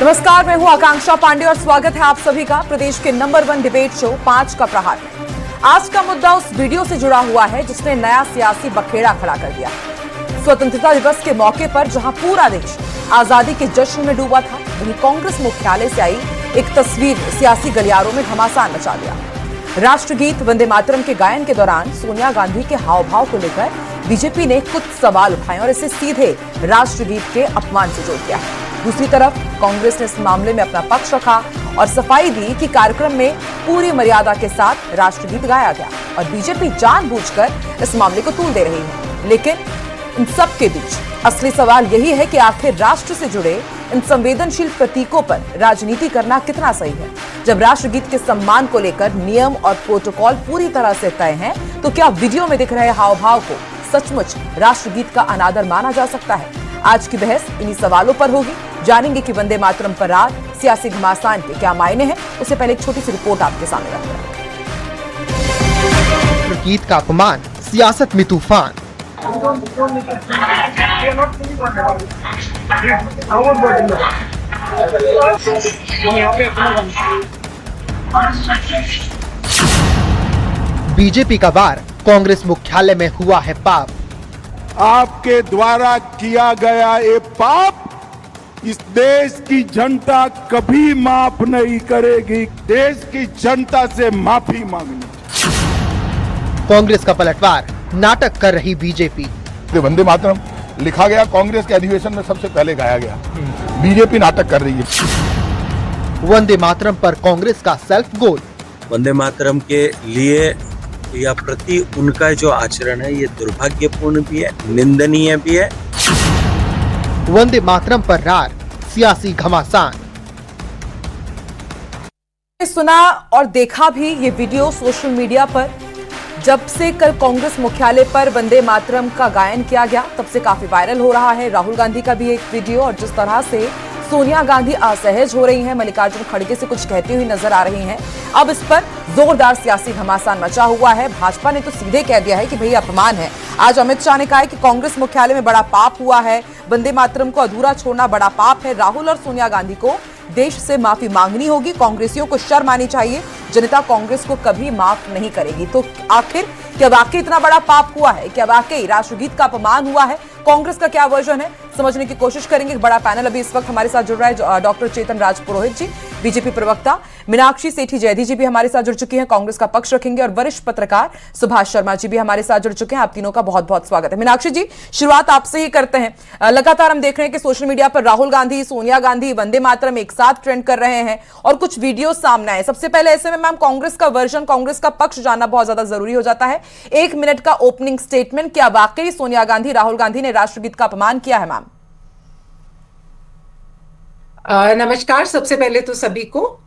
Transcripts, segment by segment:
नमस्कार, मैं हूं आकांक्षा पांडे और स्वागत है आप सभी का प्रदेश के नंबर 1 डिबेट शो 5 का प्रहार में। आज का मुद्दा उस वीडियो से जुड़ा हुआ है जिसने नया सियासी बखेड़ा खड़ा कर दिया। स्वतंत्रता दिवस के मौके पर जहां पूरा देश आजादी के जश्न में डूबा था, वहीं कांग्रेस मुख्यालय से आई एक तस्वीर सियासी गलियारों में घमासान मचा दिया। राष्ट्रगीत वंदे मातरम के गायन के दौरान सोनिया गांधी के हाव भाव को लेकर बीजेपी ने कुछ सवाल उठाए और इसे सीधे राष्ट्रगीत के अपमान से जोड़ दिया। दूसरी तरफ कांग्रेस ने इस मामले में अपना पक्ष रखा और सफाई दी कि कार्यक्रम में पूरी मर्यादा के साथ राष्ट्रगीत गाया गया और बीजेपी जानबूझकर इस मामले को तूल दे रही है। लेकिन इन सब के बीच असली सवाल यही है कि आखिर राष्ट्र से जुड़े इन संवेदनशील प्रतीकों पर राजनीति करना कितना सही है। जब राष्ट्रगीत के सम्मान को लेकर नियम और प्रोटोकॉल पूरी तरह से तय हैं, तो क्या वीडियो में दिख रहे हाव भाव को सचमुच राष्ट्रगीत का अनादर माना जा सकता है? आज की बहस इन्हीं सवालों पर होगी। जानेंगे कि वंदे मातरम पर रात सियासी घमासान के क्या मायने हैं। उससे पहले एक छोटी सी रिपोर्ट आपके सामने रखते हैं। गीत का अपमान, सियासत में तूफान। बीजेपी का वार, कांग्रेस मुख्यालय में हुआ है पाप। आपके द्वारा किया गया ये पाप इस देश की जनता कभी माफ नहीं करेगी। देश की जनता से माफी मांगनी। कांग्रेस का पलटवार, नाटक कर रही बीजेपी। वंदे मातरम लिखा गया कांग्रेस के अधिवेशन में सबसे पहले गाया गया। बीजेपी नाटक कर रही है। वंदे मातरम पर कांग्रेस का सेल्फ गोल। वंदे मातरम के लिए या प्रति उनका जो आचरण है ये दुर्भाग्यपूर्ण भी है, निंदनीय भी है। वंदे मातरम पर रार, सियासी घमासान। सुना और देखा भी ये वीडियो सोशल मीडिया पर। जब से कल कांग्रेस मुख्यालय पर वंदे मातरम का गायन किया गया, तब से काफी वायरल हो रहा है। राहुल गांधी का भी एक वीडियो, और जिस तरह से सोनिया गांधी असहज हो रही हैं, मल्लिकार्जुन खड़गे से कुछ कहती हुई नजर आ रही हैं। अब इस पर जोरदार सियासी घमासान मचा हुआ है। भाजपा ने तो सीधे कह दिया है कि भई अपमान है। आज अमित शाह ने कहा है कि कांग्रेस मुख्यालय में बड़ा पाप हुआ है, वंदे मातरम को अधूरा छोड़ना बड़ा पाप है। राहुल और सोनिया गांधी को देश से माफी मांगनी होगी, कांग्रेसियों को शर्म आनी चाहिए। जनता कांग्रेस को कभी माफ नहीं करेगी। तो आखिर क्या वाकई इतना बड़ा पाप हुआ है? क्या वाकई राष्ट्रगीत का अपमान हुआ है? कांग्रेस का क्या वर्जन है, समझने की कोशिश करेंगे। एक बड़ा पैनल अभी इस वक्त हमारे साथ जुड़ रहा है। डॉक्टर चेतन राज पुरोहित जी, बीजेपी प्रवक्ता, मीनाक्षी सेठी जैदी जी भी हमारे साथ जुड़ चुकी हैं, कांग्रेस का पक्ष रखेंगे, और वरिष्ठ पत्रकार सुभाष शर्मा जी भी हमारे साथ जुड़ चुके हैं। आप तीनों का बहुत बहुत स्वागत है। मीनाक्षी जी, शुरुआत आपसे ही करते हैं। लगातार हम देख रहे हैं कि सोशल मीडिया पर राहुल गांधी, सोनिया गांधी, वंदे मातरम एक साथ ट्रेंड कर रहे हैं और कुछ वीडियो सामने आए। सबसे पहले ऐसे में मैम कांग्रेस का वर्जन, कांग्रेस का पक्ष जानना बहुत ज्यादा जरूरी हो जाता है। 1 मिनट का ओपनिंग स्टेटमेंट, क्या वाकई सोनिया गांधी, राहुल गांधी ने राष्ट्रगीत का अपमान किया है? मैम नमस्कार। सबसे पहले तो सभी को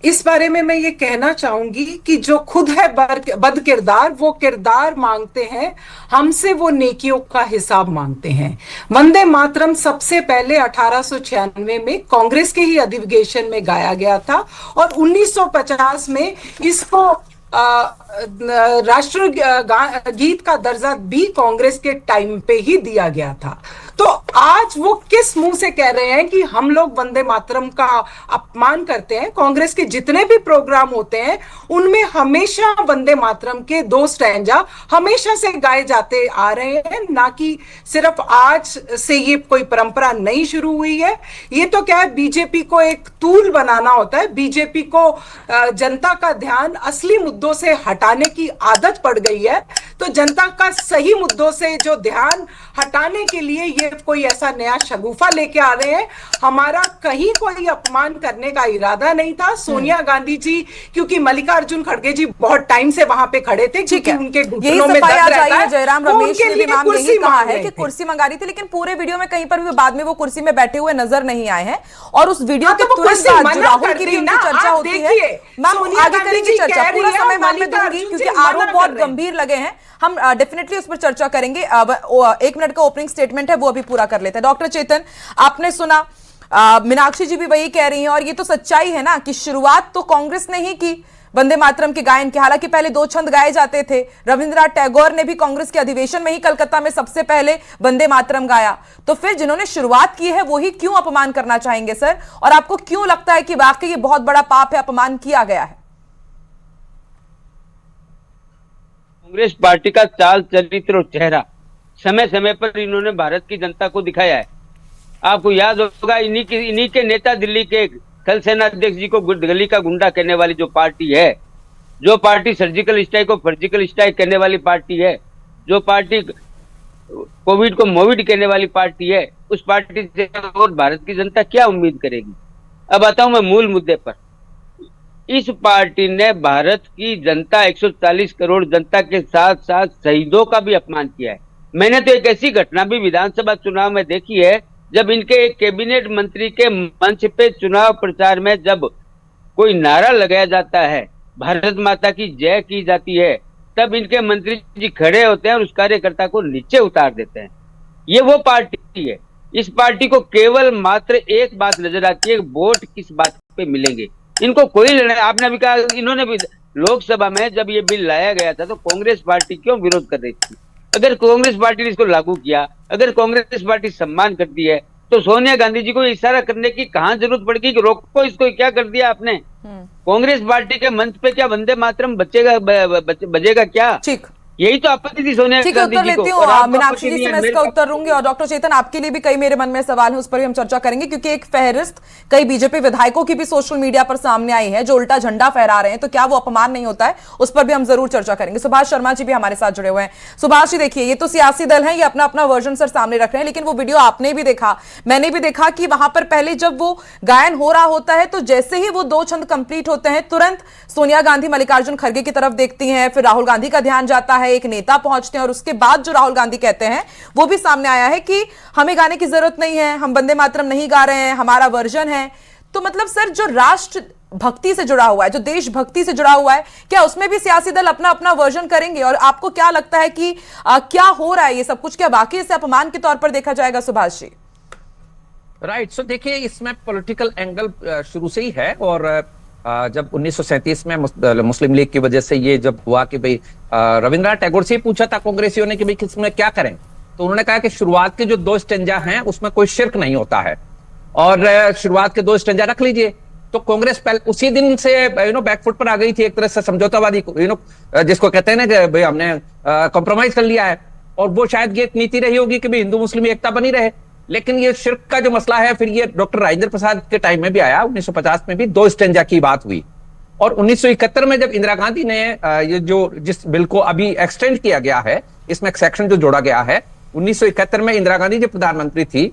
इस बारे में मैं ये कहना चाहूंगी कि जो खुद है बद किरदार, वो किरदार मांगते हैं हमसे, वो नेकियों का हिसाब मांगते हैं। वंदे मातरम सबसे पहले 1896 में कांग्रेस के ही अधिवेशन में गाया गया था और 1950 में इसको राष्ट्र गीत का दर्जा भी कांग्रेस के टाइम पे ही दिया गया था। तो आज वो किस मुंह से कह रहे हैं कि हम लोग वंदे मातरम का अपमान करते हैं? कांग्रेस के जितने भी प्रोग्राम होते हैं उनमें हमेशा वंदे मातरम के 2 स्टैंजा हमेशा से गाए जाते आ रहे हैं, ना कि सिर्फ आज से ये कोई परंपरा नई शुरू हुई है। ये तो क्या है, बीजेपी को एक टूल बनाना होता है। बीजेपी को जनता का ध्यान असली मुद्दों से हटाने की आदत पड़ गई है। तो जनता का सही मुद्दों से जो ध्यान हटाने के लिए ये कोई ऐसा नया शगुफा लेके आ रहे हैं। हमारा कहीं कोई अपमान करने का इरादा नहीं था। सोनिया गांधी जी, क्योंकि मल्लिकार्जुन खड़गे जी बहुत टाइम से वहां पे खड़े थे, क्योंकि उनके घुटनों में दर्द रहता है। जयराम रमेश ने भी मैम यही कहा है कि कुर्सी मंगा रही थी, लेकिन पूरे वीडियो में कहीं पर भी बाद में वो कुर्सी में बैठे हुए नजर नहीं आए हैं। और उस वीडियो के तुरंत बाद राहुल की भी उनकी चर्चा होती है। मैम आगे करेंगे चर्चा, पूरा समय मैम में दूंगी क्योंकि आरोप बहुत गंभीर लगे हैं। हम डेफिनेटली उस पर चर्चा करेंगे। 1 मिनट का ओपनिंग स्टेटमेंट है, वो अभी पूरा कर लेते हैं। डॉक्टर चेतन, आपने सुना मीनाक्षी जी भी वही कह रही हैं, और ये तो सच्चाई है ना कि शुरुआत तो कांग्रेस ने ही की। वंदे मातरम के गायन के। हालांकि पहले 2 छंद गाए जाते थे, रविंद्रनाथ टैगोर ने भी कांग्रेस के अधिवेशन में ही कलकत्ता में सबसे पहले वंदे मातरम गाया। तो फिर जिन्होंने शुरुआत की है वो ही क्यों अपमान करना चाहेंगे सर? और आपको क्यों लगता है कि वाकई ये बहुत बड़ा पाप है, अपमान किया गया है? कांग्रेस पार्टी का चाल चरित्र और चेहरा समय समय पर इन्होंने भारत की जनता को दिखाया है। आपको याद होगा इन्हीं के नेता दिल्ली के थल सेना अध्यक्ष जी को गली का गुंडा कहने वाली जो पार्टी है, जो पार्टी सर्जिकल स्ट्राइक को फर्जिकल स्ट्राइक कहने वाली पार्टी है, जो पार्टी कोविड को मोविड कहने वाली पार्टी है, उस पार्टी से और भारत की जनता क्या उम्मीद करेगी? अब आता हूं मैं मूल मुद्दे पर। इस पार्टी ने भारत की जनता 140 करोड़ जनता के साथ साथ शहीदों का भी अपमान किया है। मैंने तो एक ऐसी घटना भी विधानसभा चुनाव में देखी है, जब इनके एक कैबिनेट मंत्री के मंच पे चुनाव प्रचार में जब कोई नारा लगाया जाता है, भारत माता की जय की जाती है, तब इनके मंत्री जी खड़े होते हैं और उस कार्यकर्ता को नीचे उतार देते हैं। ये वो पार्टी है। इस पार्टी को केवल मात्र एक बात नजर आती है, वोट किस बात पे मिलेंगे। इनको कोई लेना, आपने भी कहा, इन्होंने भी लोकसभा में जब ये बिल लाया गया था तो कांग्रेस पार्टी क्यों विरोध कर रही थी? अगर कांग्रेस पार्टी ने इसको लागू किया, अगर कांग्रेस पार्टी सम्मान करती है, तो सोनिया गांधी जी को इशारा करने की कहां जरूरत पड़ेगी कि रोको इसको? क्या कर दिया आपने? कांग्रेस पार्टी के मंच पे क्या वंदे मातरम बजेगा क्या? ठीक, यही तो आपत्ति थी सोनिया ठीक है, गांधी उत्तर जी को। लेती हूँ मीनाक्षी जी से मैं इसका उत्तर दूंगी। और डॉक्टर चेतन, आपके लिए भी कई मेरे मन में सवाल है, उस पर भी हम चर्चा करेंगे, क्योंकि एक फहरिस्त कई बीजेपी विधायकों की भी सोशल मीडिया पर सामने आई है जो उल्टा झंडा फहरा रहे हैं। तो क्या वो अपमान नहीं होता है? उस पर भी हम जरूर चर्चा करेंगे। सुभाष शर्मा जी भी हमारे साथ जुड़े हुए हैं। सुभाष जी, देखिए, ये तो सियासी दल है, ये अपना अपना वर्जन सर सामने रख रहे हैं, लेकिन वो वीडियो आपने भी देखा, मैंने भी देखा कि वहां पर पहले जब वो गायन हो रहा होता है तो जैसे ही वो 2 छंद कंप्लीट होते हैं, तुरंत सोनिया गांधी मल्लिकार्जुन खड़गे की तरफ देखती हैं, फिर राहुल गांधी का ध्यान जाता है, एक नेता पहुंचते हैं, और उसके बाद जो राहुल गांधी कहते हैं वो भी सामने आया है कि हमें गाने की जरूरत नहीं है, हम वंदे मातरम नहीं गा रहे हैं, हमारा वर्जन है। तो मतलब सर, जो राष्ट्र भक्ति से जुड़ा हुआ है, जो देशभक्ति से जुड़ा हुआ है, क्या उसमें भी सियासी दल अपना अपना वर्जन करेंगे? और आपको क्या लगता है कि क्या हो रहा है ये सब कुछ? क्या वाकई इसे अपमान के तौर पर देखा जाएगा? सुभाष जी। राइट, सो देखिए, इसमें पॉलिटिकल एंगल शुरू से ही है। और जब 1937 में मुस्लिम लीग की वजह से ये जब हुआ कि भाई रविंद्रनाथ टैगोर से ही पूछा था कांग्रेसियों ने कि भाई किसमें क्या करें, तो उन्होंने कहा कि शुरुआत के जो 2 स्टेंजा हैं उसमें कोई शिर्क नहीं होता है, और शुरुआत के 2 स्टेंजा रख लीजिए। तो कांग्रेस उसी दिन से बैकफुट पर आ गई थी, एक तरह से समझौतावादी, जिसको कहते हैं ना कि भाई हमने कॉम्प्रोमाइज कर लिया है। और वो शायद ये एक नीति रही होगी कि भाई हिंदू मुस्लिम एकता बनी रहे। लेकिन ये शिर्क का जो मसला है, फिर ये डॉक्टर राजेंद्र प्रसाद के टाइम में भी आया, 1950 में भी 2 स्टेंजा की बात हुई। और 1971 में जब इंदिरा गांधी ने ये जिस बिल को अभी एक्सटेंड किया गया है, इसमें एक सेक्शन जो जोड़ा गया है, 1971 में इंदिरा गांधी जब प्रधानमंत्री थी,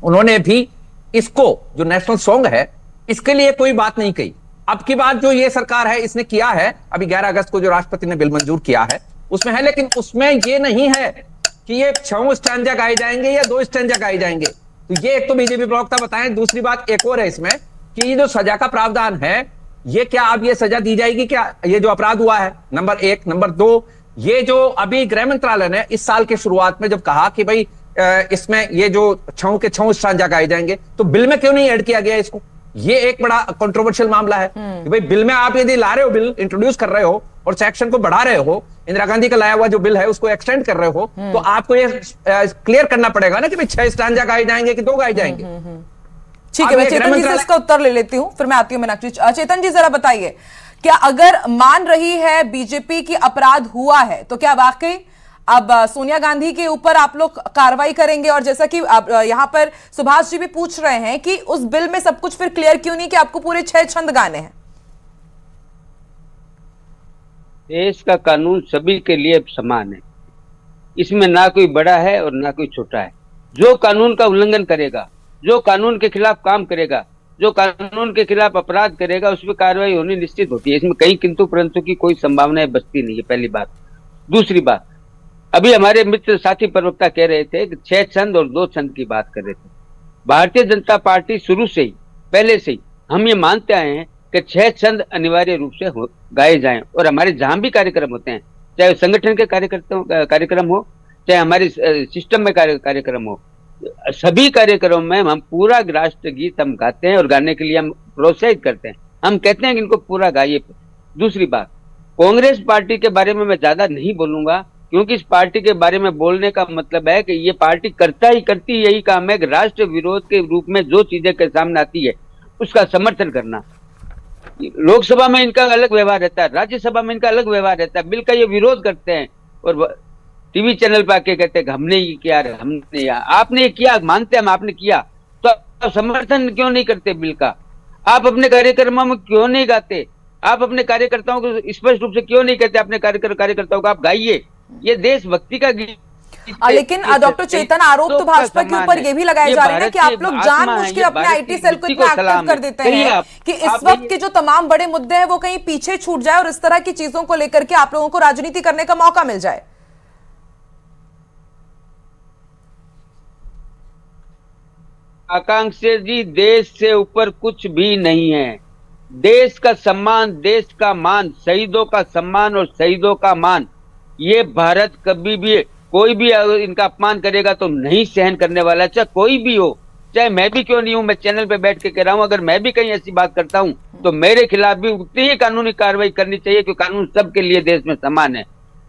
उन्होंने भी इसको जो नेशनल सॉन्ग है इसके लिए कोई बात नहीं कही। अब की बात जो ये सरकार है इसने किया है, अभी 11 अगस्त को जो राष्ट्रपति ने बिल मंजूर किया है उसमें है, लेकिन उसमें ये नहीं है कि ये 6 स्टैंजा गाए जाएंगे या 2 स्टैंजा गाए जाएंगे। तो ये एक तो बीजेपी प्रवक्ता बताएं। दूसरी बात एक और है इसमें कि ये जो सजा का प्रावधान है, ये क्या अब ये सजा दी जाएगी क्या, ये जो अपराध हुआ है? नंबर 1। नंबर 2, ये जो अभी गृह मंत्रालय ने इस साल के शुरुआत में जब कहा कि भाई इसमें ये जो 6 के 6 स्टैंजा गाए जाएंगे, तो बिल में क्यों नहीं ऐड किया गया इसको? ये एक बड़ा कंट्रोवर्शियल मामला है कि भाई बिल में आप यदि ला रहे हो, बिल इंट्रोड्यूस कर रहे हो और सेक्शन को बढ़ा रहे हो, इंदिरा गांधी का लाया हुआ जो बिल है उसको एक्सटेंड कर रहे हो, तो आपको ये क्लियर करना पड़ेगा ना कि भाई 6 स्टैंजा गाए जाएंगे कि 2 गाए जाएंगे। ठीक है, मैं चेतन जी से इसका उत्तर ले लेती हूं, फिर मैं आती हूं मीनाक्षी। चेतन जी, जरा बताइए, क्या अगर मान रही है बीजेपी की अपराध हुआ है, तो क्या वाकई अब सोनिया गांधी के ऊपर आप लोग कार्रवाई करेंगे? और जैसा कि यहां पर सुभाष जी भी पूछ रहे हैं कि उस बिल में सब कुछ फिर क्लियर क्यों नहीं कि आपको पूरे 6 छंद गाने हैं? देश का कानून सभी के लिए समान है, इसमें ना कोई बड़ा है और ना कोई छोटा है। जो कानून का उल्लंघन करेगा, जो कानून के खिलाफ काम करेगा, जो कानून के खिलाफ अपराध करेगा, उस पर कार्रवाई होनी निश्चित होती है। इसमें कहीं किंतु परंतु की कोई संभावना बचती नहीं है, पहली बात। दूसरी बात, अभी हमारे मित्र साथी प्रवक्ता कह रहे थे कि 6 छंद और 2 छंद की बात कर रहे थे। भारतीय जनता पार्टी शुरू से ही, पहले से ही हम ये मानते आए हैं कि 6 छंद अनिवार्य रूप से गाए जाएं। और हमारे जहां भी कार्यक्रम होते हैं, चाहे संगठन के कार्यक्रम हो, चाहे हमारे सिस्टम में कार्यक्रम हो, सभी कार्यक्रमों में हम पूरा राष्ट्रगीत हम गाते हैं और गाने के लिए हम प्रोत्साहित करते हैं। हम कहते हैं कि इनको पूरा गाइए। दूसरी बात, कांग्रेस पार्टी के बारे में मैं ज्यादा नहीं बोलूंगा, क्योंकि इस पार्टी के बारे में बोलने का मतलब है कि ये पार्टी करती यही काम है कि राष्ट्र विरोध के रूप में जो चीजें के सामने आती है उसका समर्थन करना। लोकसभा में इनका अलग व्यवहार रहता है, राज्यसभा में इनका अलग व्यवहार रहता है, बिल का ये विरोध करते हैं और टीवी चैनल पर आके कहते हैं कि हमने ये किया, हमने या आपने ये किया, मानते हैं हम आपने किया, तो आप समर्थन क्यों नहीं करते बिल का? आप अपने कार्यक्रमों में क्यों नहीं गाते? आप अपने कार्यकर्ताओं को स्पष्ट रूप से क्यों नहीं कहते? अपने कार्यकर्ताओं को आप गाइए, ये देशभक्ति का गीत। लेकिन डॉक्टर चेतन, आरोप तो भाजपा के ऊपर ये भी लगाए जा रहे हैं कि आप लोग जानबूझ के अपने आईटी सेल को इतना एक्टिव कर देते हैं कि इस वक्त के जो तमाम बड़े मुद्दे हैं वो कहीं पीछे छूट जाए और इस तरह की चीजों को लेकर के आप लोगों को राजनीति करने का मौका मिल जाए। आकांक्षा जी, देश से ऊपर कुछ भी नहीं है। देश का सम्मान, देश का मान, शहीदों का सम्मान और शहीदों का मान, ये भारत कभी भी, कोई भी अगर इनका अपमान करेगा तो नहीं सहन करने वाला, चाहे कोई भी हो, चाहे मैं भी क्यों नहीं हूं। मैं चैनल पे बैठ के कह रहा हूं, अगर मैं भी कहीं ऐसी बात करता हूं तो मेरे खिलाफ भी उतनी ही कानूनी कार्रवाई करनी चाहिए, क्योंकि कानून सबके लिए देश में समान है।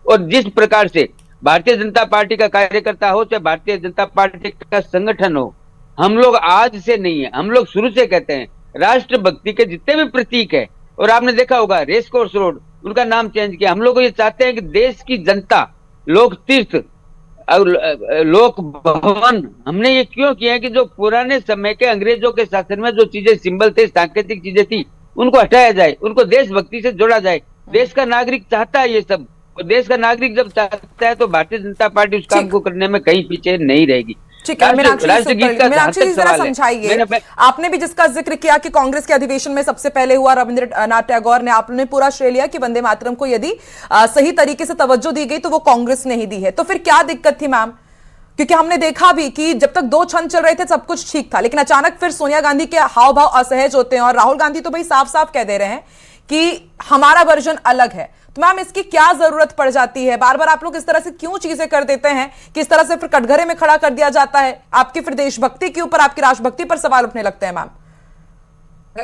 और जिस प्रकार से भारतीय जनता पार्टी का कार्यकर्ता हो, चाहे भारतीय जनता पार्टी का संगठन हो, हम लोग आज से नहीं है, हम लोग शुरू से कहते हैं राष्ट्रभक्ति के जितने भी प्रतीक है, और आपने देखा होगा रेस कोर्स रोड, उनका नाम चेंज किया। हम लोग ये चाहते हैं कि देश की जनता, लोक तीर्थ और लोक भवन, हमने ये क्यों किया है कि जो पुराने समय के अंग्रेजों के शासन में जो चीजें सिंबल थे, सांकेतिक चीजें थी, उनको हटाया जाए, उनको देशभक्ति से जोड़ा जाए। देश का नागरिक चाहता है ये सब, और देश का नागरिक जब चाहता है तो भारतीय जनता पार्टी उस काम को करने में कहीं पीछे नहीं रहेगी। ठीक है, मीनाक्षी जी जरा समझाइए, आपने भी जिसका जिक्र किया कि कांग्रेस के अधिवेशन में सबसे पहले हुआ रविंद्रनाथ टैगोर ने, आपने पूरा श्रेय लिया कि वंदे मातरम को यदि सही तरीके से तवज्जो दी गई तो वो कांग्रेस ने ही दी है, तो फिर क्या दिक्कत थी मैम? क्योंकि हमने देखा भी कि जब तक 2 छंद चल रहे थे सब कुछ ठीक था, लेकिन अचानक फिर सोनिया गांधी के हाव भाव असहज होते हैं और राहुल गांधी तो भाई साफ साफ कह दे रहे हैं कि हमारा वर्जन अलग है। तो मैम इसकी क्या जरूरत पड़ जाती है? बार बार आप लोग इस तरह से क्यों चीजें कर देते हैं कि इस तरह से फिर कटघरे में खड़ा कर दिया जाता है? आपकी फिर देशभक्ति के ऊपर, आपकी राष्ट्रभक्ति पर सवाल उठने लगते हैं मैम।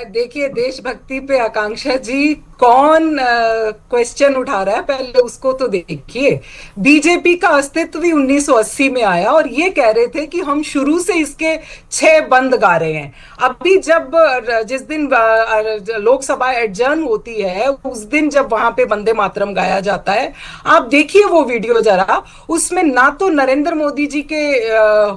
देखिए, देशभक्ति पे आकांक्षा जी कौन क्वेश्चन उठा रहा है, पहले उसको तो देखिए। बीजेपी का अस्तित्व भी 1980 में आया और ये कह रहे थे कि हम शुरू से इसके 6 बंद गा रहे हैं। अभी जब जिस दिन लोकसभा एडजर्न होती है उस दिन जब वहां पे वंदे मातरम गाया जाता है, आप देखिए वो वीडियो जरा, उसमें ना तो नरेंद्र मोदी जी के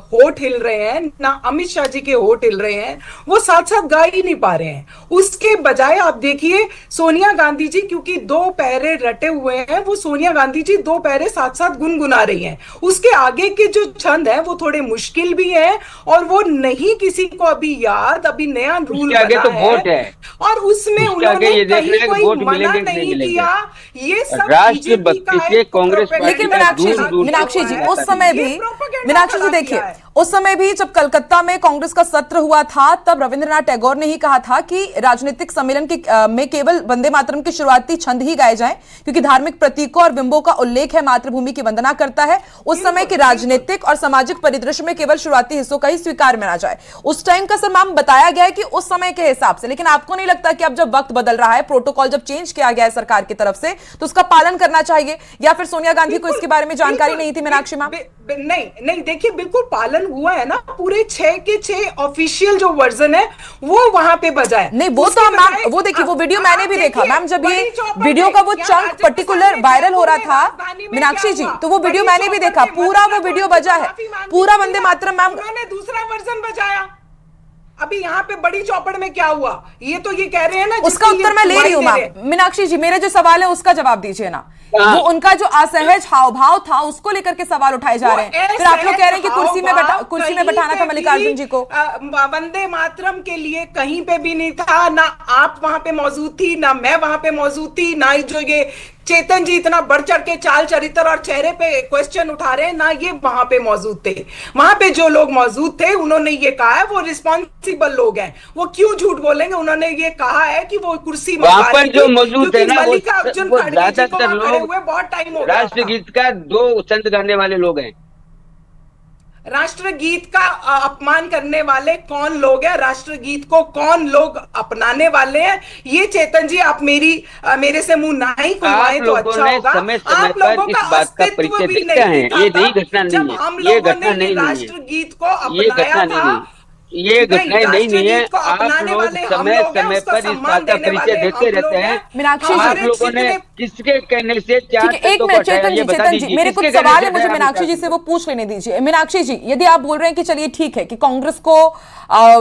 होठ हिल रहे हैं, ना अमित शाह जी के होठ हिल रहे हैं, वो साथ साथ गा ही नहीं पा रहे हैं। उसके बजाय आप देखिए सोनिया गांधी जी, क्योंकि 2 पैरे रटे हुए हैं, वो सोनिया गांधी जी 2 पैरे साथ साथ गुनगुना रही हैं। उसके आगे के जो छंद है वो थोड़े मुश्किल भी हैं और वो नहीं किसी को अभी याद, अभी नया रूल बना तो वोट है और उसमें उन्होंने कहीं कोई मना नहीं किया। ये सब राष्ट्रभक्ति से कांग्रेस, लेकिन मीनाक्षी जी उस समय भी, मीनाक्षी जी देखिए, उस समय भी जब कलकत्ता में कांग्रेस का सत्र हुआ था तब रविंद्रनाथ टैगोर ने ही कहा था कि राजनीतिक सम्मेलन में केवल वंदे मातरम के शुरुआती छंद ही गाए जाएं, क्योंकि धार्मिक प्रतीकों और बिंबों का उल्लेख है, मातृभूमि की वंदना करता है। उस समय के राजनीतिक और सामाजिक परिदृश्य में केवल शुरुआती हिस्सों का ही स्वीकार माना जाए। उस टाइम का सर मैम बताया गया है कि उस समय के हिसाब से, लेकिन आपको नहीं लगता कि अब जब वक्त बदल रहा है, प्रोटोकॉल जब चेंज किया गया है सरकार की तरफ से, तो उसका पालन करना चाहिए? या फिर सोनिया गांधी को इसके बारे में जानकारी नहीं थी? मीनाक्षी मैम नहीं, देखिए बिल्कुल पालन हुआ है ना, पूरे 6 के 6 ऑफिशियल जो वर्जन है वो वहां पे बजा है। नहीं वो तो मैम, वो देखिए वो वीडियो मैंने भी देखा मैम, जब ये वीडियो का वो चंक पर्टिकुलर वायरल हो रहा था मीनाक्षी जी, तो वो वीडियो मैंने भी देखा, पूरा वो वीडियो बजा है, पूरा वंदे मातरम मैम। उन्होंने दूसरा वर्जन बजाया। अभी यहाँ पे बड़ी चौपड़ में क्या हुआ, ये तो ये कह रहे हैं ना, उसका उत्तर मैं ले रही हूँ मैम। मीनाक्षी जी मेरे जो सवाल है उसका जवाब दीजिए ना। वो उनका जो असहज हाव भाव था उसको लेकर के सवाल उठाए जा रहे हैं, फिर आप लोग कह रहे हैं कि कुर्सी में बैठाना था मल्लिकार्जुन जी को। वंदे मातरम के लिए कहीं पे भी नहीं था, ना आप वहां पे मौजूद थी, ना मैं वहां पे मौजूद थी, ना जो ये चेतन जी इतना बढ़ चढ़ के चाल चरित्र और चेहरे पे क्वेश्चन उठा रहे हैं, ना ये वहां पे मौजूद थे। वहां पे जो लोग मौजूद थे उन्होंने ये कहा है, वो रिस्पॉन्सिबल लोग हैं, वो क्यों झूठ बोलेंगे। उन्होंने ये कहा है कि वो कुर्सी वहां पर जो मौजूद है ना, मल्लिकार्जुन ज्यादातर लोग बहुत टाइम हो राष्ट्रगीत का 2 छंद गाने वाले लोग हैं। राष्ट्रगीत का अपमान करने वाले कौन लोग हैं, राष्ट्रगीत को कौन लोग अपनाने वाले हैं, ये चेतन जी आप मेरे से मुंह ना ही खुलवाएं तो अच्छा होगा। समय समय आप लोगों पर का इस बात का अस्तित्व परिचय भी देते हैं। नहीं ये दिखा नई था घटना नहीं जब है, हम ये लोगों घटना ने नहीं है, राष्ट्रगीत को ये अपनाया घटना नहीं था। है, ये घटनाएं नहीं है। राष्ट्रगीत को आप अपनाने लोग वाले हम समय लोग हैं, समय उसका पर इस सम्मान बात का देने परिचय वाले देते हम लोग रहते हैं। हैं। मीनाक्षी जी, आप हमारे लोगों ने जितने किसके कहने से ठीक चार है, एक तत्वों को मिनट हटाया, चेतन ये जी, बता चेतन जी, दीजिए मेरे किसके कुछ कहने सवाल से है, मुझे हटाया मीनाक्षी जी से आपने? वो पूछ लेने दीजिए। मीनाक्षी जी, यदि आप बोल रहे हैं कि चलिए ठीक है कि कांग्रेस को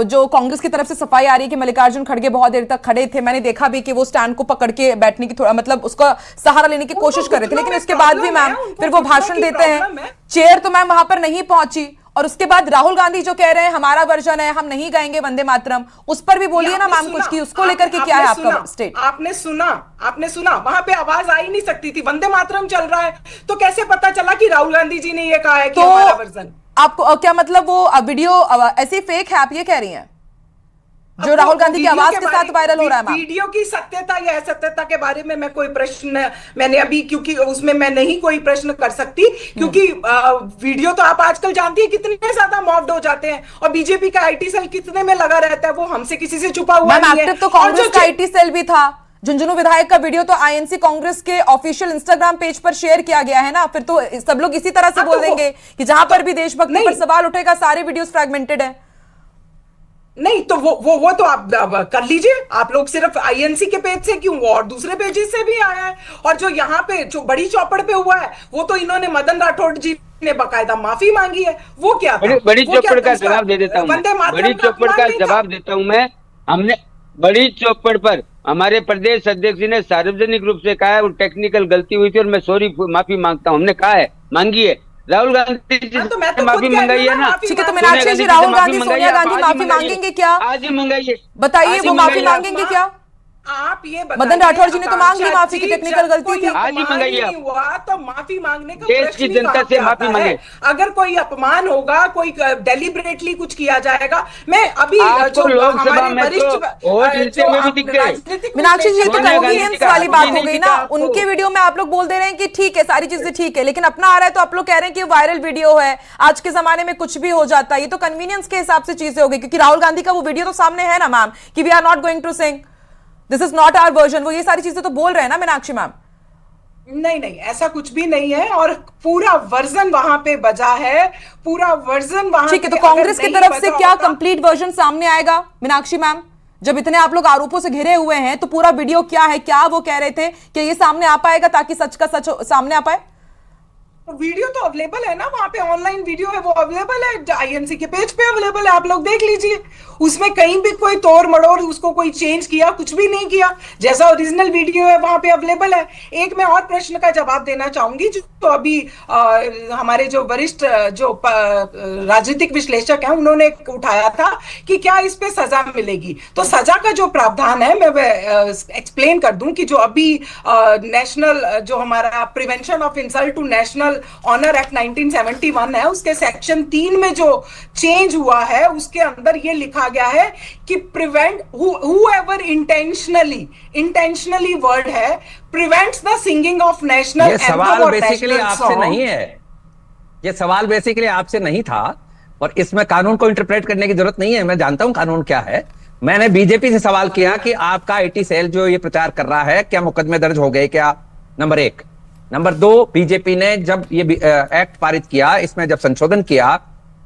जो कांग्रेस की तरफ से सफाई आ रही है कि मल्लिकार्जुन खड़गे बहुत देर तक खड़े थे, मैंने देखा भी कि वो स्टैंड को पकड़ के बैठने की थोड़ा मतलब उसका सहारा लेने की कोशिश कर रहे थे, लेकिन उसके बाद भी मैम फिर वो भाषण देते हैं, चेयर तो मैम वहां पर नहीं पहुंची, और उसके बाद राहुल गांधी जो कह रहे हैं हमारा वर्जन है, हम नहीं गाएंगे वंदे मातरम, उस पर भी बोलिए ना मैम कुछ, की उसको लेकर के क्या है आपका स्टेट? आपने सुना वहां पे आवाज आ ही नहीं सकती थी, वंदे मातरम चल रहा है, तो कैसे पता चला कि राहुल गांधी जी ने ये कहा है कि तो हमारा वर्जन? आपको क्या मतलब वो वीडियो ऐसी फेक है, आप ये कह रही हैं जो राहुल गांधी की आवाज के साथ वायरल हो रहा है? वीडियो की सत्यता या असत्यता के बारे में मैं कोई प्रश्न मैंने अभी, क्योंकि उसमें मैं नहीं कोई प्रश्न कर सकती, क्योंकि वीडियो तो आप आजकल जानती है कितने ज्यादा मॉब्ड हो जाते हैं, और बीजेपी का आईटी सेल कितने में लगा रहता है, वो हमसे किसी से छुपा हुआ नहीं है। एक्टिव तो कांग्रेस का आईटी सेल भी था, झुंझुनू विधायक का वीडियो तो आईएनसी कांग्रेस के ऑफिशियल इंस्टाग्राम पेज पर शेयर किया गया है ना, फिर तो सब लोग इसी तरह से बोल देंगे कि जहां पर भी देशभक्ति पर सवाल उठेगा सारे वीडियोस फ्रैगमेंटेड है। नहीं तो वो तो आप कर लीजिए, आप लोग सिर्फ आईएनसी के पेज से क्यों, और दूसरे पेजेस से भी आया है, और जो यहाँ पे जो बड़ी चौपड़ पे हुआ है वो तो इन्होंने मदन राठौड़ जी ने बकायदा माफी मांगी है, वो क्या था? बड़ी चौपड़ का जवाब दे देता हूँ, बड़ी चौपड़ का जवाब देता हूँ मैं। हमने बड़ी चौपड़ पर हमारे प्रदेश अध्यक्ष जी ने सार्वजनिक रूप से कहा है वो टेक्निकल गलती हुई थी और मैं सॉरी माफी मांगता हूँ, हमने कहा है, मांगी है। राहुल गांधी जी तो मैं तो माफी मंगाई है ना, ठीक है, तो मीनाक्षी जी, राहुल गांधी सोनिया गांधी माफी मांगेंगे क्या? आज ही मंगाइए, बताइए वो माफी मांगेंगे क्या? आप ये मदन राठौड़ जी ने तो मांग ली माफी की टेक्निकल गलती थी, आज ही मंगाइए। हुआ तो माफी मांगने का देश की जनता से माफी मांगे। अगर कोई अपमान होगा, कोई डेलिबरेटली कुछ किया जाएगा, मैं अभी जो लोकसभा में मीनाक्षी जी तो कन्वीनियंस वाली बात हो गई ना, उनके वीडियो में आप लोग बोल दे रहे हैं कि ठीक है सारी चीजें ठीक है, लेकिन अपना आ रहा है तो आप लोग कह रहे हैं कि वायरल वीडियो है, आज के जमाने में कुछ भी हो जाता है, ये तो कन्वीनियंस के हिसाब से चीजें हो गई, क्योंकि राहुल गांधी का वो वीडियो तो सामने है ना मैम कि we are not going to sing, this is not our version, वो ये सारी चीजें तो बोल रहे हैं ना मीनाक्षी मैम। नहीं ऐसा कुछ भी नहीं है, और पूरा वर्जन वहां पे बजा है, पूरा वर्जन वहां। ठीक है, तो कांग्रेस की तरफ से क्या कंप्लीट वर्जन सामने आएगा मीनाक्षी मैम? जब इतने आप लोग आरोपों से घिरे हुए हैं तो पूरा वीडियो क्या है, क्या वो कह रहे थे कि ये सामने आ पाएगा ताकि सच का सच सामने आ पाए? वीडियो तो अवेलेबल है ना, वहां पे ऑनलाइन वीडियो है, वो अवेलेबल है, आईएनसी के पेज पे अवेलेबल है, आप लोग देख लीजिए, उसमें कहीं भी कोई तोड़ मड़ोड़ उसको कोई चेंज किया कुछ भी नहीं किया, जैसा ओरिजिनल वीडियो है वहां पे अवेलेबल है। एक मैं और प्रश्न का जवाब देना चाहूंगी, जो तो अभी हमारे जो वरिष्ठ जो राजनीतिक विश्लेषक हैं उन्होंने उठाया था कि क्या इस पे सजा मिलेगी, तो सजा का जो प्रावधान है मैं एक्सप्लेन कर दूं कि जो अभी नेशनल जो हमारा prevention of insult to national honour act 1971 है, उसके सेक्शन 3 में जो चेंज हुआ है उसके अंदर ये लिखा गया है कि प्रिवेंट whoever intentionally वर्ड है, prevents the singing of national ये सवाल बेसिकली आपसे नहीं है, ये सवाल बेसिकली आपसे नहीं था, और इसमें कानून को इंटरप्रेट करने की जरूरत नहीं है, मैं जानता हूं कानून क्या है। मैंने बीजेपी से सवाल किया कि आपका आईटी सेल जो ये प्रचार कर रहा है क्या मुकदमे दर्ज हो गए क्या, नंबर 1। नंबर 2, बीजेपी ने जब ये एक्ट पारित किया, इसमें जब संशोधन किया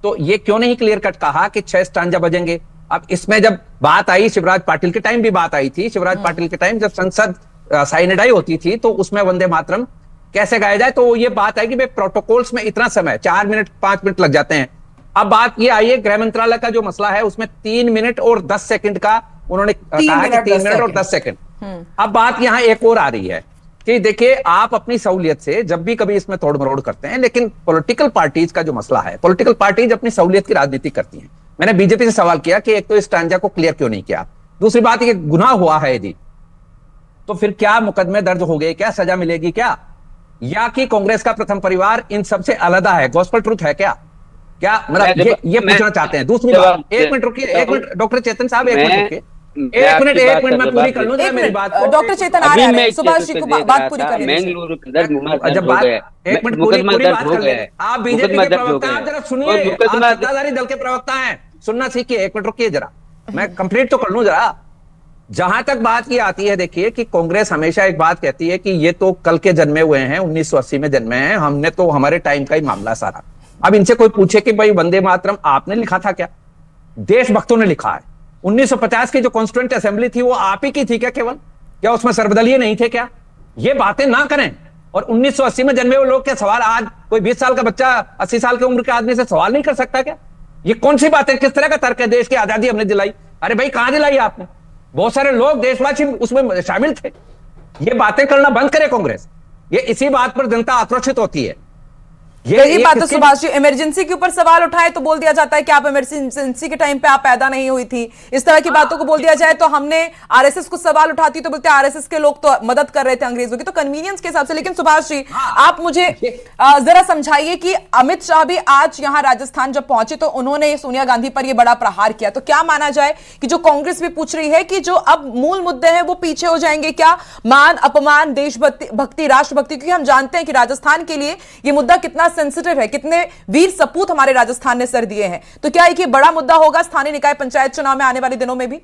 तो ये क्यों नहीं क्लियर कट कहा कि 6 स्टांजा बजेंगे? अब इसमें जब बात आई, शिवराज पाटिल के टाइम भी बात आई थी, शिवराज पाटिल के टाइम जब संसद साइनेडाई होती थी तो उसमें वंदे मातरम कैसे गाया जाए, तो ये बात है कि भाई प्रोटोकॉल्स में इतना समय 4 मिनट 5 मिनट लग जाते हैं। अब बात ये आई है गृह मंत्रालय का जो मसला है उसमें 3 मिनट और 10 सेकंड का उन्होंने कहा कि 3 मिनट और 10 सेकंड। अब बात यहां एक और आ रही है कि देखिए आप अपनी सहूलियत से जब भी कभी इसमें तोड़ मरोड़ करते हैं, लेकिन पॉलिटिकल पार्टीज का जो मसला है, पॉलिटिकल पार्टीज अपनी सहूलियत की राजनीति करती हैं। मैंने बीजेपी से सवाल किया कि एक तो इस स्टांजा को क्लियर क्यों नहीं किया, दूसरी बात ये गुनाह हुआ है यदि, तो फिर क्या मुकदमे दर्ज हो गए, क्या सजा मिलेगी क्या, या कि कांग्रेस का प्रथम परिवार इन सबसे अलग है, गॉस्पेल ट्रूथ है क्या मतलब ये पूछना चाहते हैं। दूसरी बात, एक मिनट रुकिए, एक मिनट डॉक्टर चेतन साहब, एक मिनट रुकिए, एक मिनट मैं पूरी कर लूं जरा मेरी बात को। डॉक्टर चेतन आ रहे हैं, सुभाष जी को बात पूरी करने दीजिए। मैंगलोर का दर्ज जब बात एक मिनट पूरी बात कर ले। आप बीजेपी के प्रवक्ता, आप जरा सुनिए, आप सत्ताधारी दल के प्रवक्ता हैं, सुनना सीखिए। एक मिनट रुकिए जरा, मैं कंप्लीट तो कर लूं जरा। जहां तक बात की आती है, देखिए कि कांग्रेस हमेशा एक बात कहती है कि ये तो कल के जन्मे हुए हैं, 1980 में जन्मे हैं, हमने तो हमारे टाइम का ही मामला सारा। अब इनसे कोई पूछे कि भाई वंदे मातरम आपने लिखा था क्या? देशभक्तों ने लिखा है। 1950 की जो कॉन्स्टिट्यूएंट असेंबली थी वो आप ही की थी क्या? केवल क्या उसमें सर्वदलीय नहीं थे क्या? ये बातें ना करें। और 1980 में जन्मे हुए लोग के सवाल आज कोई 20 साल का बच्चा 80 साल की उम्र के आदमी से सवाल नहीं कर सकता क्या? ये कौन सी बात है? किस तरह का तर्क है? देश की आजादी हमने दिलाई। अरे भाई कहां दिलाई आपने? बहुत सारे लोग देशवासी उसमें शामिल थे। ये बातें करना बंद करे कांग्रेस। ये इसी बात पर जनता आक्रोशित होती है। यही बात है सुभाष जी, इमरजेंसी के ऊपर सवाल उठाए तो बोल दिया जाता है कि आप इमरजेंसी के टाइम पे आप पैदा नहीं हुई थी। इस तरह की बातों को बोल दिया जाए तो हमने आरएसएस को सवाल उठाती तो बोलते आरएसएस के लोग तो मदद कर रहे थे अंग्रेजों की, तो कन्वीनियंस के हिसाब से। लेकिन सुभाष जी आप मुझे जरा समझाइए कि अमित शाह भी आज यहां राजस्थान जब पहुंचे तो उन्होंने सोनिया गांधी पर यह बड़ा प्रहार किया, तो क्या माना जाए कि जो कांग्रेस भी पूछ रही है कि जो अब मूल मुद्दे हैं वो पीछे हो जाएंगे क्या? मान अपमान, देशभक्ति, राष्ट्रभक्ति, क्योंकि हम जानते हैं कि राजस्थान के लिए यह मुद्दा कितना सेंसिटिव है, कितने वीर सपूत हमारे राजस्थान ने सर दिए हैं। तो क्या एक बड़ा मुद्दा होगा स्थानीय निकाय पंचायत चुनाव में आने वाले दिनों में भी?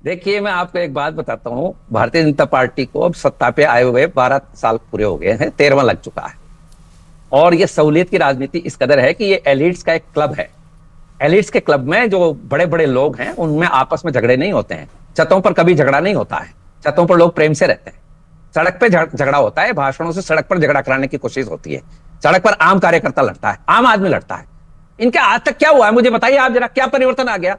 देखिए मैं आपको एक बात बताता हूं, भारतीय जनता पार्टी को अब सत्ता पे आए हुए 12 साल पूरे हो गए हैं, 13वां लग चुका है। और ये सहूलियत की राजनीति इस कदर है कि ये एलिट्स का एक क्लब है। एलिट्स के क्लब में जो बड़े बड़े लोग हैं उनमें आपस में झगड़े नहीं होते हैं, छतों पर कभी झगड़ा नहीं होता है, छतों पर लोग प्रेम से रहते हैं। सड़क पे झगड़ा होता है, भाषणों से सड़क पर झगड़ा कराने की कोशिश होती है। सड़क पर आम कार्यकर्ता लड़ता है, आम आदमी लड़ता है। इनके आज तक क्या हुआ है मुझे बताइए आप जरा, क्या परिवर्तन आ गया?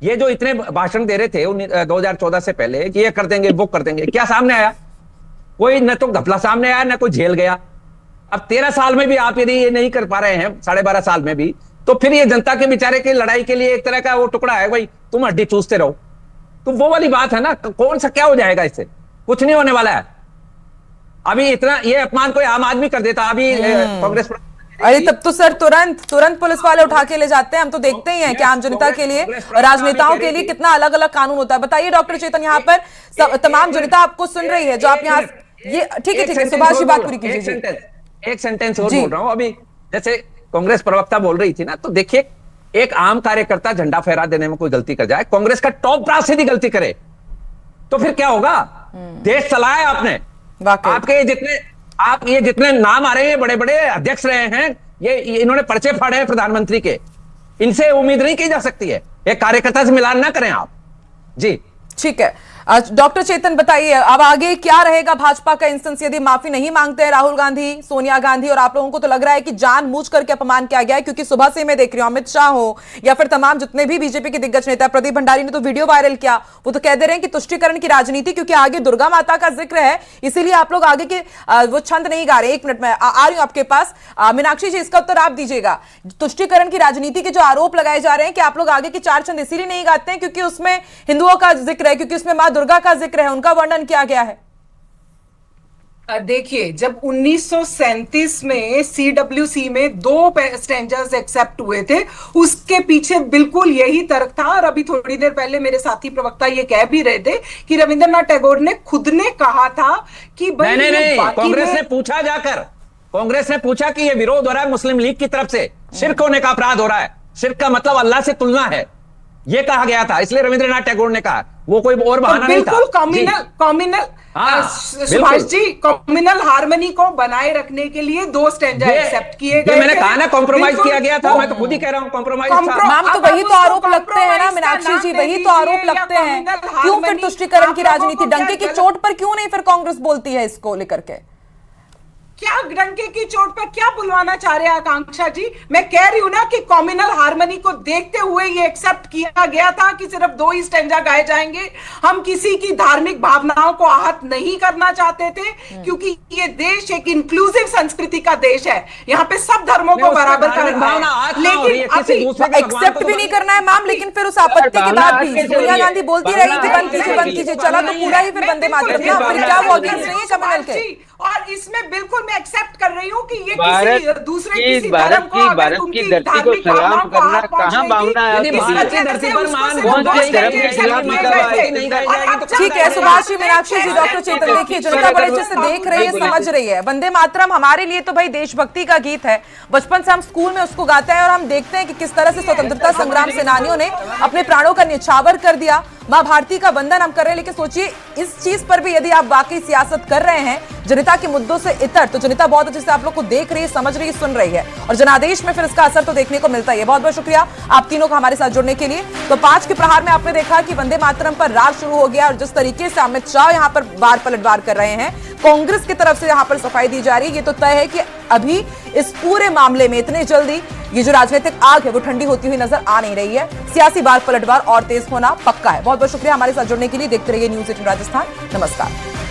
ये जो इतने भाषण दे रहे थे 2014 से पहले कि ये कर देंगे वो कर देंगे, क्या सामने आया? कोई न तो घपला सामने आया, न कोई झेल गया। अब 13 साल में भी आप यदि ये नहीं कर पा रहे हैं, 12.5 साल में भी, तो फिर ये जनता के बेचारे की लड़ाई के लिए एक तरह का वो टुकड़ा है, भाई तुम हड्डी चूसते रहो। तो वो वाली बात है ना, कौन सा क्या हो जाएगा इससे? कुछ नहीं होने वाला है। अभी इतना ये अपमान कोई आम आदमी कर देता, अभी कांग्रेस। अरे तब तो सर तुरंत पुलिस वाले उठा के ले जाते हैं। हम तो देखते ही हैं कि आम जनता के लिए और राजनेताओं के लिए कितना अलग अलग कानून होता है। बताइए डॉक्टर चेतन, यहाँ पर तमाम जनता आपको सुन रही है जो आप यहाँ, ये ठीक है सुभाष जी बात पूरी कीजिए। एक सेंटेंस और बोल रहा हूँ। अभी जैसे कांग्रेस प्रवक्ता बोल रही थी ना, तो देखिए एक आम कार्यकर्ता झंडा फहरा देने में कोई गलती कर जाए, कांग्रेस का टॉप ब्रास यदि गलती करे तो फिर क्या होगा? देश चलाया आपने। आपके ये जितने नाम आ रहे हैं, बड़े बड़े अध्यक्ष रहे हैं, ये इन्होंने पर्चे फाड़े हैं प्रधानमंत्री के, इनसे उम्मीद नहीं की जा सकती है। एक कार्यकर्ता से मिलान ना करें आप जी। ठीक है डॉक्टर चेतन बताइए अब आगे क्या रहेगा भाजपा का इंस्टेंस यदि माफी नहीं मांगते हैं राहुल गांधी, सोनिया गांधी, और आप लोगों को तो लग रहा है कि जानबूझ करके अपमान किया गया है? क्योंकि सुबह से मैं देख रही हूं अमित शाह हो या फिर तमाम जितने भी बीजेपी के दिग्गज नेता, प्रदीप भंडारी ने तो वीडियो वायरल किया, वो तो कह दे रहे हैं कि तुष्टीकरण की राजनीति, क्योंकि आगे दुर्गा माता का जिक्र है इसीलिए आप लोग आगे के वो छंद नहीं गा रहे। 1 मिनट में आ रही हूं आपके पास। मीनाक्षी जी इसका उत्तर आप दीजिएगा। तुष्टीकरण की राजनीति के जो आरोप लगाए जा रहे हैं कि आप लोग आगे के 4 छंद इसीलिए नहीं गाते हैं क्योंकि उसमें हिंदुओं का जिक्र है, क्योंकि उसमें मां दुर्गा का जिक्र है, उनका वर्णन किया गया है। देखिए जब 1937 में सीडब्ल्यूसी में 2 स्टैंजर्स एक्सेप्ट हुए थे, उसके पीछे बिल्कुल यही तर्क था। और अभी थोड़ी देर पहले मेरे साथी प्रवक्ता ये कह भी रहे थे कि रविंद्रनाथ टैगोर ने खुद ने कहा था कि भाई नहीं, कांग्रेस ने पूछा जाकर, कांग्रेस ने पूछा कि ये विरोध हो रहा है मुस्लिम लीग की तरफ से, शिर्क होने का अपराध हो रहा है, शिर्क का मतलब अल्लाह से तुलना है, ये कहा गया था। इसलिए रविंद्रनाथ टैगोर ने कहा, वो कोई और बहाना नहीं था। बिल्कुल communal Subhash ji, communal harmony को बनाए रखने के लिए 2 स्टैंजा एक्सेप्ट किए गए। मैंने कहा ना कॉम्प्रोमाइज किया गया था, मैं तो खुद ही कह रहा हूं कॉम्प्रोमाइज था। मैम तो वही तो आरोप लगते हैं ना मीनाक्षी जी, वही तो आरोप लगते हैं। क्यों फिर तुष्टीकरण की राजनीति, डंके की चोट पर क्यों नहीं फिर कांग्रेस बोलती है इसको लेकर के? क्या डंके की चोट पर क्या बुलवाना चाह रहे हैं आकांक्षा जी? मैं कह रही हूं ना कि कॉम्युनल हार्मनी को देखते हुए ये एक्सेप्ट किया गया था कि सिर्फ 2 ही स्टैंजा गाए जाएंगे। हम किसी की धार्मिक भावनाओं को आहत नहीं करना चाहते थे, क्योंकि ये देश एक इंक्लूसिव संस्कृति का देश है, यहाँ पे सब धर्मों को बराबर करना है। लेकिन एक्सेप्ट भी नहीं करना है मैम, लेकिन फिर उस आपत्ति के बाद भी सोनिया गांधी बोलती रही कि बंद कीजिए, चला तो पूरा ही फिर वंदे मातरम ना, फिर क्या वो अगेंस्ट नहीं है कम्युनल के? और इसमें बिल्कुल मैं एक्सेप्ट कर रही हूँ कि ये भारत किसी दूसरे की किसी धर्म को अगर भारत उनकी की धरती को धार्मिक सलाम भावनाओं को करना हाथ पहुंच कहाँ रही भावना है थी, आपकी इस किसी वजह की धरती से पर उसको मान सिर्फ कौन दो से धर्म के स्टेट खिलाफ दिए निकल गए आए? थे। नहीं गाई और जाएगी अब तो जब ठीक है तक सुभाष ये मीनाक्षी जी, डॉक्टर चेतन देखिए जनता बड़े अच्छे से देख रही है, समझ रही है। वंदे मातरम हमारे लिए तो भाई देशभक्ति का गीत है, बचपन से हम स्कूल में उसको गाते हैं और हम देखते हैं कि किस तरह से स्वतंत्रता संग्राम सेनानियों ने अपने प्राणों का न्यौछावर कर दिया। मां भारती का वंदन हम कर रहे हैं, लेकिन सोचिए इस चीज पर भी यदि आप वाकई सियासत कर रहे हैं जनता के मुद्दों से इतर, तो जनता बहुत अच्छे से आप लोग को देख रही है, समझ रही है, सुन रही है और जनादेश में फिर इसका असर तो देखने को मिलता ही है। बहुत बहुत शुक्रिया आप तीनों का हमारे साथ जुड़ने के लिए। तो 5 के प्रहार में आपने देखा कि वंदे मातरम पर राज शुरू हो गया और जिस तरीके से अमित शाह यहां पर बार पलटवार कर रहे हैं, कांग्रेस की तरफ से यहां पर सफाई दी जा रही है। ये तो तय है कि अभी इस पूरे मामले में इतने जल्दी ये जो राजनीतिक आग है वो ठंडी होती हुई नजर आ नहीं रही है। सियासी बार पलटवार और तेज होना पक्का है। बहुत बहुत शुक्रिया हमारे साथ जुड़ने के लिए। देखते रहिए न्यूज़ 18 राजस्थान। नमस्कार।